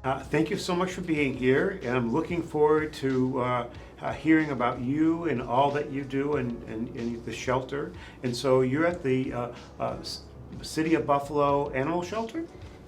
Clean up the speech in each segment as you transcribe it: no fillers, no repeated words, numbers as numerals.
Thank you so much for being here, and I'm looking forward to hearing about you and all that you do in the shelter. And so you're at the City of Buffalo Animal Shelter?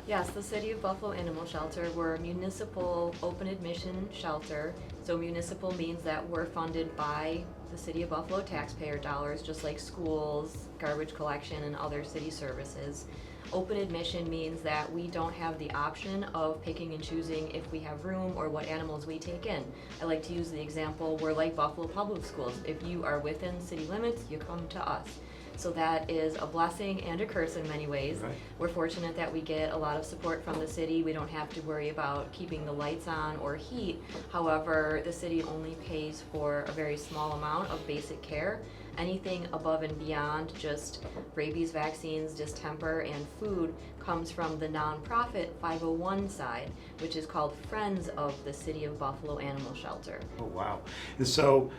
Yes, the City of Buffalo Animal Shelter. We're a municipal open admission shelter. So municipal means that we're funded by the City of Buffalo taxpayer dollars, just like schools, garbage collection, and other city services. Open admission means that we don't have the option of picking and choosing if we have room or what animals we take in. I like to use the example, we're like Buffalo Public Schools. If you are within city limits, you come to us. So that is a blessing and a curse in many ways. Right. We're fortunate that we get a lot of support from the city. We don't have to worry about keeping the lights on or heat. However, the city only pays for a very small amount of basic care. Anything above and beyond just rabies vaccines, distemper, and food comes from the nonprofit 501 side, which is called Friends of the City of Buffalo Animal Shelter. Oh, wow. And so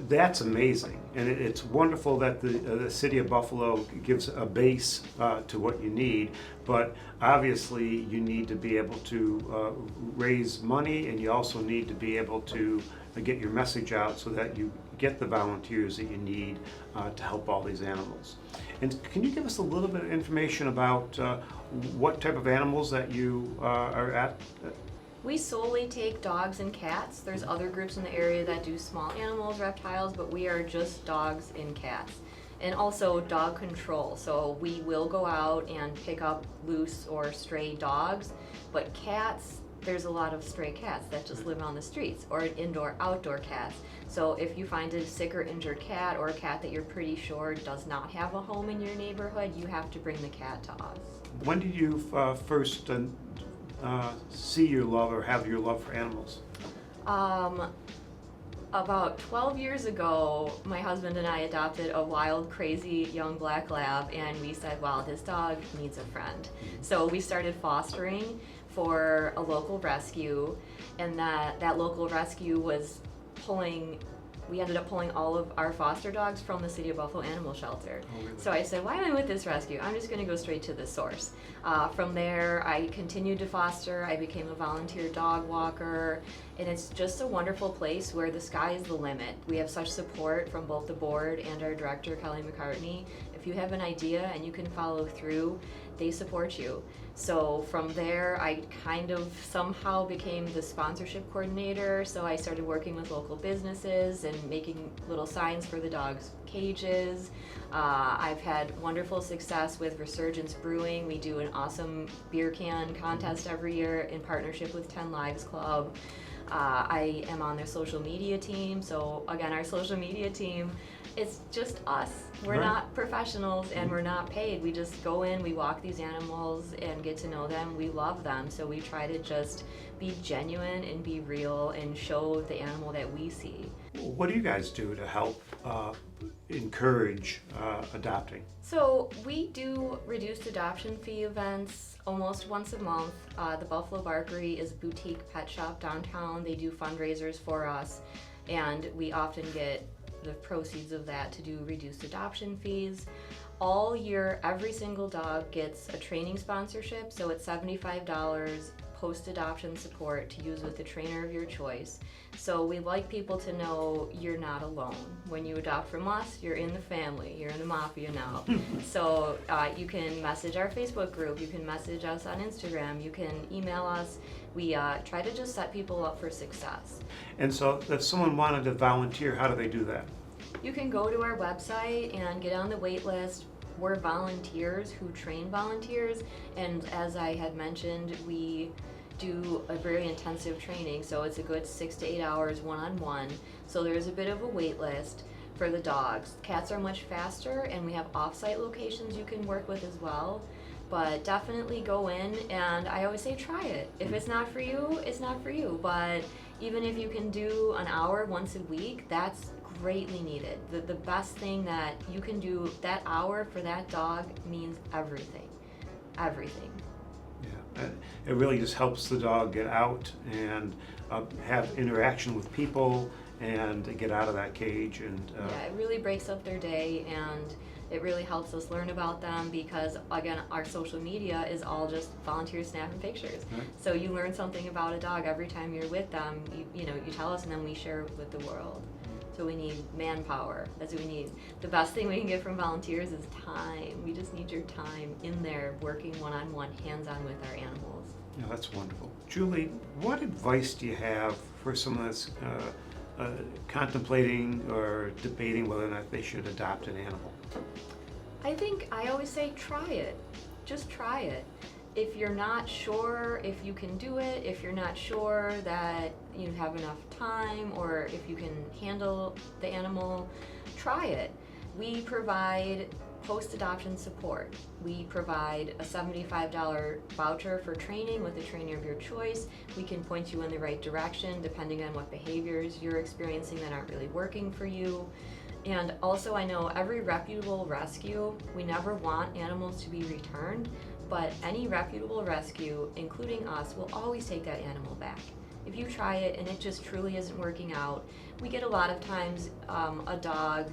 that's amazing. And it's wonderful that the City of Buffalo gives a base to what you need. But obviously, you need to be able to raise money, and you also need to be able to get your message out so that you get the volunteers that you need to help all these animals. And can you give us a little bit of information about what type of animals that you are at? We solely take dogs and cats. There's other groups in the area that do small animals, reptiles, but we are just dogs and cats. And also dog control. So we will go out and pick up loose or stray dogs, but cats, there's a lot of stray cats that just live on the streets, or indoor-outdoor cats. So if you find a sick or injured cat, or a cat that you're pretty sure does not have a home in your neighborhood, you have to bring the cat to us. When did you first see your love or have your love for animals? About 12 years ago, my husband and I adopted a wild, crazy young black lab, and we said, wow, this dog needs a friend. So we started fostering for a local rescue, and that local rescue was we ended up pulling all of our foster dogs from the City of Buffalo Animal Shelter. Oh, really? So I said, why am I with this rescue? I'm just going to go straight to the source. From there, I continued to foster. I became a volunteer dog walker, and it's just a wonderful place where the sky is the limit. We have such support from both the board and our director, 𝗪𝗧𝗪𝗧𝗛. If you have an idea and you can follow through, they support you. So from there, I kind of somehow became the sponsorship coordinator. So I started working with local businesses and making little signs for the dogs' cages. I've had wonderful success with Resurgence Brewing. We do an awesome beer can contest every year in partnership with 10 Lives Club. I am on their social media team. So again, our social media team, it's just us. We're Right. not professionals and we're not paid. We just go in, we walk these animals and get to know them. We love them. So we try to just be genuine and be real and show the animal that we see. What do you guys do to help encourage adopting? So we do reduced adoption fee events almost once a month. The Buffalo Barkery is a boutique pet shop downtown. They do fundraisers for us, and we often get the proceeds of that to do reduced adoption fees. All year, every single dog gets a training sponsorship, so it's $75 post-adoption support to use with the trainer of your choice. So we like people to know you're not alone. When you adopt from us, you're in the family, you're in the mafia now. So you can message our Facebook group, you can message us on Instagram, you can email us. We try to just set people up for success. And so if someone wanted to volunteer, how do they do that? You can go to our website and get on the wait list. We're volunteers who train volunteers, and as I had mentioned, we do a very intensive training, so it's a good 6 to 8 hours one-on-one. So there's a bit of a wait list for the dogs. Cats are much faster, and we have off-site locations you can work with as well. But definitely go in, and I always say try it. If it's not for you, it's not for you. But even if you can do an hour once a week, that's greatly needed. The best thing that you can do, that hour for that dog means everything. Everything. Yeah, it really just helps the dog get out and have interaction with people and get out of that cage. And yeah, it really breaks up their day, and It really helps us learn about them because, again, our social media is all just volunteers snapping pictures. Right. So you learn something about a dog every time you're with them. You tell us, and then we share it with the world. So we need manpower. That's what we need. The best thing we can get from volunteers is time. We just need your time in there, working one-on-one, hands-on with our animals. Yeah, that's wonderful. Julie, what advice do you have for someone that's contemplating or debating whether or not they should adopt an animal? I always say try it. Just try it. If you're not sure if you can do it, if you're not sure that you have enough time, or if you can handle the animal, try it. We provide post-adoption support. We provide a $75 voucher for training with a trainer of your choice. We can point you in the right direction depending on what behaviors you're experiencing that aren't really working for you. And also, I know every reputable rescue, we never want animals to be returned, but any reputable rescue, including us, will always take that animal back. If you try it and it just truly isn't working out, we get a lot of times a dog,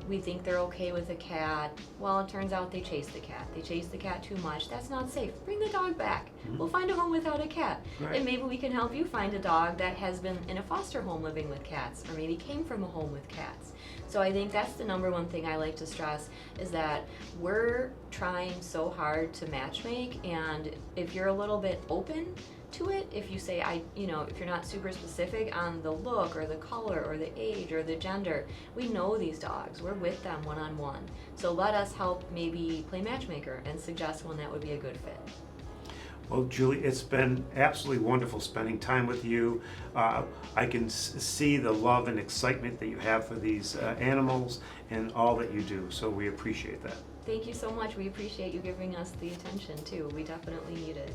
we think they're okay with a cat. Well, it turns out they chase the cat. They chase the cat too much. That's not safe. Bring the dog back. Mm-hmm. We'll find a home without a cat. Right. And maybe we can help you find a dog that has been in a foster home living with cats, or maybe came from a home with cats. So I think that's the number one thing I like to stress, is that we're trying so hard to matchmake, and if you're a little bit open to it, if you say, if you're not super specific on the look or the color or the age or the gender, we know these dogs. We're with them one-on-one. So let us help maybe play matchmaker and suggest one that would be a good fit. Well, Julie, it's been absolutely wonderful spending time with you. I can see the love and excitement that you have for these animals and all that you do, so we appreciate that. Thank you so much. We appreciate you giving us the attention too. We definitely need it.